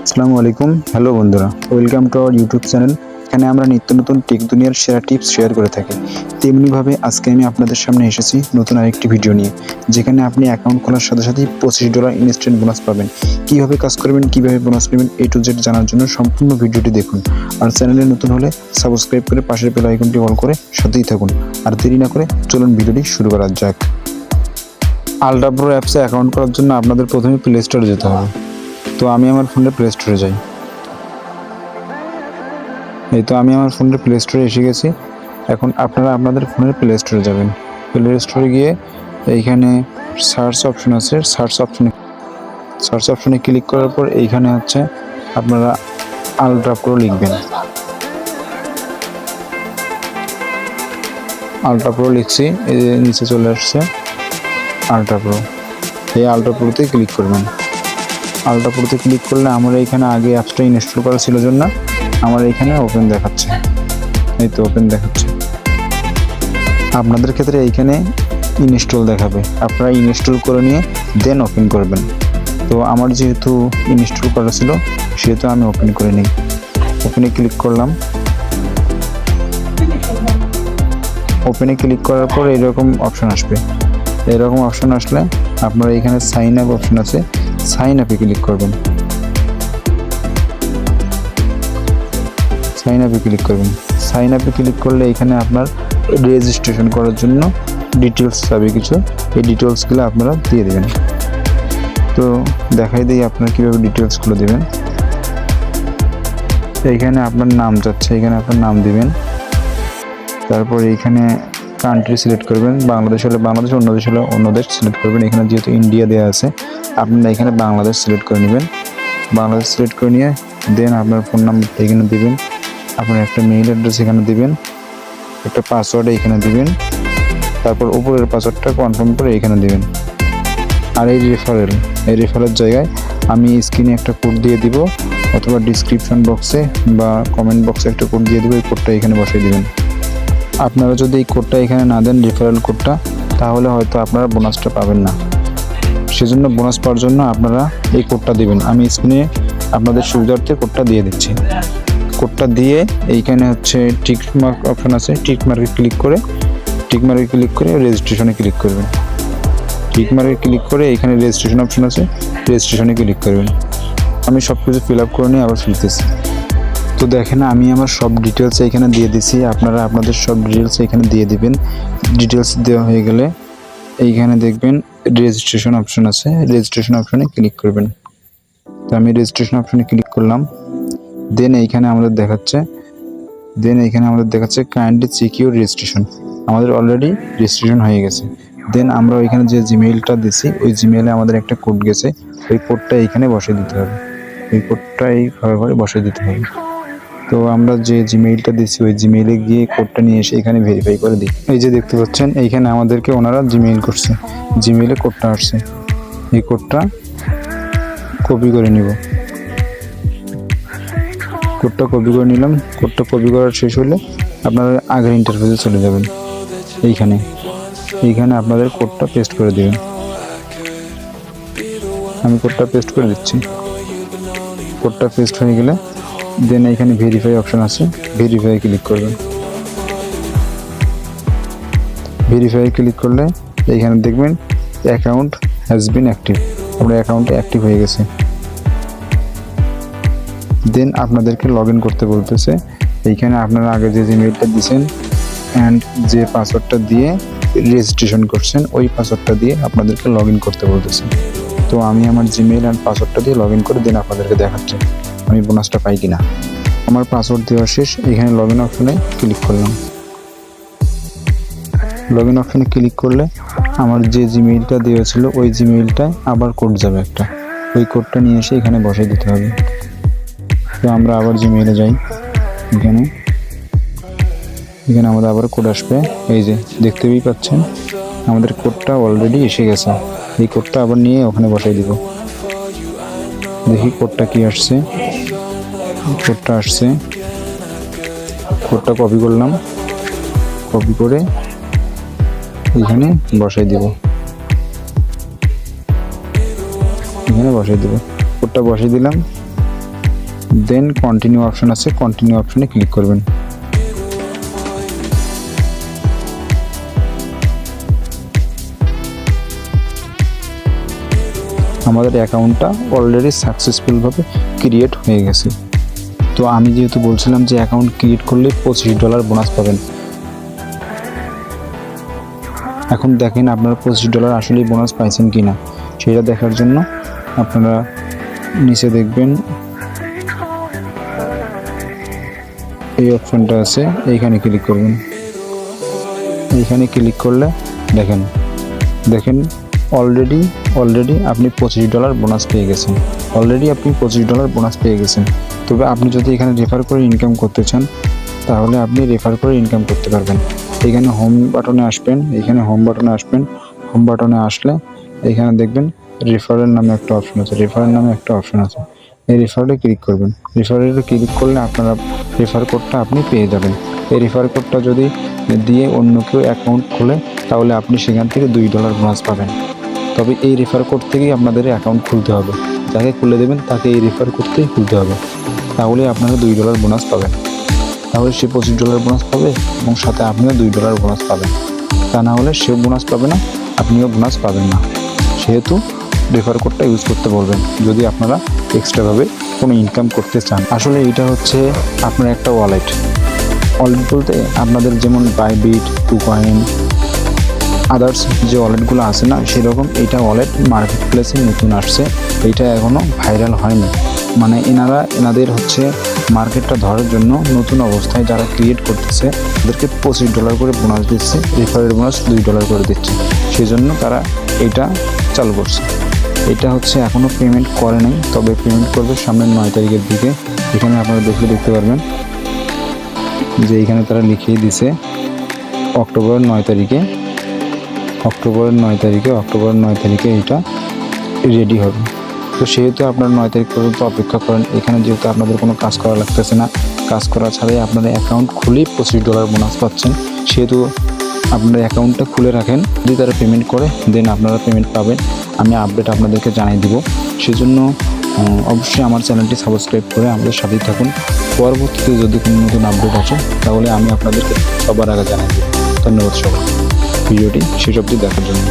আসসালামু আলাইকুম। হ্যালো বন্ধুরা, welcome to our YouTube channel. এখানে আমরা নিত্য নতুন টেক দুনিয়ার সেরা টিপস শেয়ার করে থাকি। তেমনিভাবে আজকে আমি আপনাদের সামনে এসেছি নতুন আরেকটি ভিডিও নিয়ে, যেখানে আপনি অ্যাকাউন্ট খোলার সাথে সাথেই $25 ইনস্ট্যান্ট বোনাস পাবেন। কীভাবে কাজ করবেন, কীভাবে বোনাস নেবেন, A to Z জানার জন্য সম্পূর্ণ ভিডিওটি দেখুন। আর চ্যানেলে নতুন হলে সাবস্ক্রাইব করে পাশের বেল আইকনটি অল করে সাথেই থাকুন। আর দেরি না করে চলুন ভিডিওটি শুরু করা যাক। আলট্রা প্রো অ্যাপসে অ্যাকাউন্ট করার জন্য আপনাদের প্রথমে প্লে স্টোরে যেতে হবে। তো আমি আমার ফোনের প্লে স্টোরে যাই। এই তো আমি আমার ফোনের প্লে স্টোরে এসে গেছি। এখন আপনারা আপনাদের ফোনের প্লে স্টোরে যাবেন। প্লে স্টোরে গিয়ে এইখানে সার্চ অপশন আছে, সার্চ অপশনে ক্লিক করার পর এইখানে হচ্ছে আপনারা আলট্রা প্রো লিখবেন। আলট্রা প্রো লিখছি, এই যে নিচে চলে আসছে আলট্রা প্রো। এই আলট্রা প্রোতে ক্লিক করবেন। আলট্রা প্রোতে ক্লিক করলে আমার এইখানে আগে অ্যাপসটা ইনস্টল করা ছিল জন্য আমার এইখানে ওপেন দেখাচ্ছে। এই তো ওপেন দেখাচ্ছে। আপনাদের ক্ষেত্রে এইখানে ইনস্টল দেখাবে, আপনারা ইনস্টল করে নিয়ে দেন ওপেন করবেন। তো আমার যেহেতু ইনস্টল করা ছিল সেহেতু আমি ওপেন করে নিই। ওপেনে ক্লিক করলাম। ওপেনে ক্লিক করার পর এইরকম অপশন আসবে। এরকম অপশন আসলে আপনারা এখানে সাইন আপ অপশন আছে, সাইন আপে ক্লিক করবেন। সাইন আপে ক্লিক করবেন। সাইন আপে ক্লিক করলে এখানে আপনার রেজিস্ট্রেশন করার জন্য ডিটেলস চাবে কিছু, এই ডিটেলসগুলো আপনারা দিয়ে দেবেন। তো দেখাই দিই আপনারা কীভাবে ডিটেলসগুলো দেবেন। এইখানে আপনার নাম যাচ্ছে, এখানে আপনার নাম দিবেন। তারপর এইখানে কান্ট্রি সিলেক্ট করবেন, বাংলাদেশ হলে বাংলাদেশ, অন্য দেশ হলে অন্য দেশ সিলেক্ট করবেন। এখানে যেহেতু ইন্ডিয়া দেওয়া আছে আপনারা এখানে বাংলাদেশ সিলেক্ট করে নেবেন। বাংলাদেশ সিলেক্ট করে নিয়ে দেন আপনার ফোন নাম্বারটা এখানে দিবেন, আপনার একটা মেইল অ্যাড্রেস এখানে দিবেন, একটা পাসওয়ার্ড এখানে দিবেন, তারপর উপরের পাসওয়ার্ডটা কনফার্ম করে এখানে দিবেন। আর এই রেফারেল জায়গায় আমি স্ক্রিনে একটা কোড দিয়ে দিব, অথবা ডিসক্রিপশন বক্সে বা কমেন্ট বক্সে একটা কোড দিয়ে দিব, এই কোডটা এখানে বসিয়ে দিবেন। আপনারা যদি এই কোডটা এখানে না দেন, রেফারেল কোডটা, তাহলে হয়তো আপনারা বোনাসটা পাবেন না। সেজন্য বোনাস পাওয়ার জন্য আপনারা এই কোডটা দিবেন। আমি স্ক্রিনে আপনাদের সুবিধার্থে কোডটা দিয়ে দিচ্ছি। কোডটা দিয়ে এইখানে হচ্ছে টিক মার্ক অপশন আছে, টিক মার্কে ক্লিক করে রেজিস্ট্রেশনে ক্লিক করবেন। টিক মার্কে ক্লিক করে এইখানে রেজিস্ট্রেশন অপশন আছে, রেজিস্ট্রেশনে ক্লিক করবেন। আমি সব কিছু ফিল আপ করে নিয়ে আবার ফিরতেছি। তো দেখেন আমি আমার সব ডিটেলস এখানে দিয়ে দিছি, আপনারা আপনাদের সব ডিটেলস এখানে দিয়ে দিবেন। ডিটেলস দেওয়া হয়ে গেলে এইখানে দেখবেন রেজিস্ট্রেশন অপশন আছে, রেজিস্ট্রেশন অপশনে ক্লিক করবেন। তো আমি রেজিস্ট্রেশন অপশনে ক্লিক করলাম। দেন এইখানে আমাদের দেখাচ্ছে কাইন্ডলি চেক ইউর রেজিস্ট্রেশন। আমাদের অলরেডি রেজিস্ট্রেশন হয়ে গেছে। দেন আমরা ওইখানে যে জিমেইলটা দিছি ওই জিমেইলে আমাদের একটা কোড গেছে, ওই কোডটা এইখানে বসিয়ে দিতে হবে। এই কোডটা এইভাবে বসিয়ে দিতে হবে। তো আমরা যে জিমেইলটা দিছি ওই জিমেইলে গিয়ে কোডটা নিয়ে এসে এখানে ভেরিফাই করে দিই। এই যে দেখতে পাচ্ছেন এইখানে আমাদেরকে ওনারা জিমেইল করছে, জিমেইলে কোডটা আসছে। এই কোডটা কপি করে নিব। কোডটা কপি করে নিলাম। কোডটা কপি করার শেষ হলে আপনারা আগের ইন্টারফেসে চলে যাবেন। এইখানে আপনাদের কোডটা পেস্ট করে দেবেন। আমি কোডটা পেস্ট করে দিচ্ছি। কোডটা পেস্ট হয়ে গেলে দেন এইখানে ভেরিফাই অপশন আছে, ভেরিফাই ক্লিক করবেন। ভেরিফাই ক্লিক করলে এইখানে দেখবেন অ্যাকাউন্ট হ্যাজ বিন অ্যাক্টিভ, আপনার অ্যাকাউন্টে অ্যাক্টিভ হয়ে গেছে। দেন আপনাদেরকে লগ ইন করতে বলতেছে। এইখানে আপনারা আগে যে জিমেইলটা দিয়েছেন অ্যান্ড যে পাসওয়ার্ডটা দিয়ে রেজিস্ট্রেশন করছেন ওই পাসওয়ার্ডটা দিয়ে আপনাদেরকে লগ ইন করতে বলতেছে। তো আমি আমার জিমেইল অ্যান্ড পাসওয়ার্ডটা দিয়ে লগ ইন করে দেন আপনাদেরকে দেখাচ্ছি আমি বোনাসটা পাই কিনা। আমার পাসওয়ার্ড দেওয়া শেষ। এখানে লগ ইন অপশনে ক্লিক করলাম। লগ ইন অপশনে ক্লিক করলে আমার যে জিমেইলটা দেওয়া ছিল ওই জিমেইলটায় আবার কোড যাবে একটা, ওই কোডটা নিয়ে এসে এখানে বসিয়ে দিতে হবে। তো আমরা আবার জিমেইলে যাই। এখানে আমাদের আবার কোড আসবে। এই যে দেখতেই পাচ্ছেন আমাদের কোডটা অলরেডি এসে গেছে। এই কোডটা আবার নিয়ে ওখানে বসাই দিব। দেখি কোডটা কি আসছে। কোডটা আসছে। কোডটা কপি করলাম, কপি করে এখানে বসাই দিব। এখানে বসাই দিব। কোডটা বসাই দিলাম। দেন কন্টিনিউ অপশন আছে, কন্টিনিউ অপশনে ক্লিক করবেন। আমাদের অ্যাকাউন্টটা অলরেডি সাকসেসফুলভাবে ক্রিয়েট হয়ে গেছে। তো আমি যেহেতু বলছিলাম যে অ্যাকাউন্ট ক্রিয়েট করলে $25 বোনাস পাবেন। এখন দেখেন আপনারা $25 আসলেই বোনাস পাইছেন কি না, সেটা দেখার জন্য আপনারা নিচে দেখবেন এই অপশনটা আছে, এইখানে ক্লিক করবেন। এইখানে ক্লিক করলে দেখেন অলরেডি আপনি $25 বোনাস পেয়ে গেছেন। অলরেডি আপনি $25 বোনাস পেয়ে গেছেন। তবে আপনি যদি এখানে রেফার করে ইনকাম করতে চান তাহলে আপনি রেফার করে ইনকাম করতে পারবেন। এখানে হোম বাটনে আসবেন, হোম বাটনে আসলে এখানে দেখবেন রেফারেল নামে একটা অপশন আছে, এই রেফারে ক্লিক করবেন। রেফারে ক্লিক করলে আপনারা রেফার কোডটা আপনি পেয়ে যাবেন। এই রেফার কোডটা যদি দিয়ে অন্য কেউ অ্যাকাউন্ট খোলে তাহলে আপনি সেখান থেকে $2 বোনাস পাবেন। তবে এই রেফার কোড থেকেই আপনাদের অ্যাকাউন্ট খুলতে হবে। যাকে খুলে দেবেন তাকে এই রেফার কোডটাই খুলতে হবে, তাহলে আপনারা $2 বোনাস পাবেন। তাহলে সে $25 বোনাস পাবে এবং সাথে আপনিও $2 বোনাস পাবেন। তা না হলে সেও বোনাস পাবে না, আপনিও বোনাস পাবেন না। সেহেতু রেফার কোডটা ইউজ করতে বলবেন যদি আপনারা এক্সট্রাভাবে কোনো ইনকাম করতে চান। আসলে এটা হচ্ছে আপনার একটা ওয়ালেট বলতে আপনাদের যেমন বাইবিট, কুকয়েন, আদার্স যে ওয়ালেটগুলো আছে না, সেরকম এইটা ওয়ালেট মার্কেট প্লেসে নতুন আসছে। এইটা এখনও ভাইরাল হয়নি, মানে এনাদের হচ্ছে মার্কেটটা ধরার জন্য নতুন অবস্থায় যারা ক্রিয়েট করতেছে তাদেরকে $25 করে বোনাস দিচ্ছে, রেফারেল বোনাস $2 করে দিচ্ছে। সেই জন্য তারা এটা চালু করছে। এটা হচ্ছে এখনও পেমেন্ট করে নাই, তবে পেমেন্ট করবে সামনের 9 তারিখের দিকে। এখানে আপনারা দেখতে পারবেন যে এখানে তারা লিখিয়ে দিছে অক্টোবরের 9 তারিখে এটা রেডি হবে। তো সেহেতু আপনার 9 তারিখ পর্যন্ত অপেক্ষা করেন। এখানে যেহেতু আপনাদের কোনো কাজ করা লাগতেছে না, কাজ করা ছাড়াই আপনারা অ্যাকাউন্ট খুলেই $25 বোনাস পাচ্ছেন, সেহেতু আপনার অ্যাকাউন্টটা খুলে রাখেন। যদি তারা পেমেন্ট করে দেন আপনারা পেমেন্ট পাবেন, আমি আপডেট আপনাদেরকে জানিয়ে দিব। সেজন্য অবশ্যই আমার চ্যানেলটি সাবস্ক্রাইব করে আমাদের সাথেই থাকুন। পরবর্তীতে যদি কোনো নতুন আপডেট আসে তাহলে আমি আপনাদেরকে সবার আগে জানিয়ে দেব। ধন্যবাদ সবাই ভিডিওটি শেষ অবধি দেখার জন্য।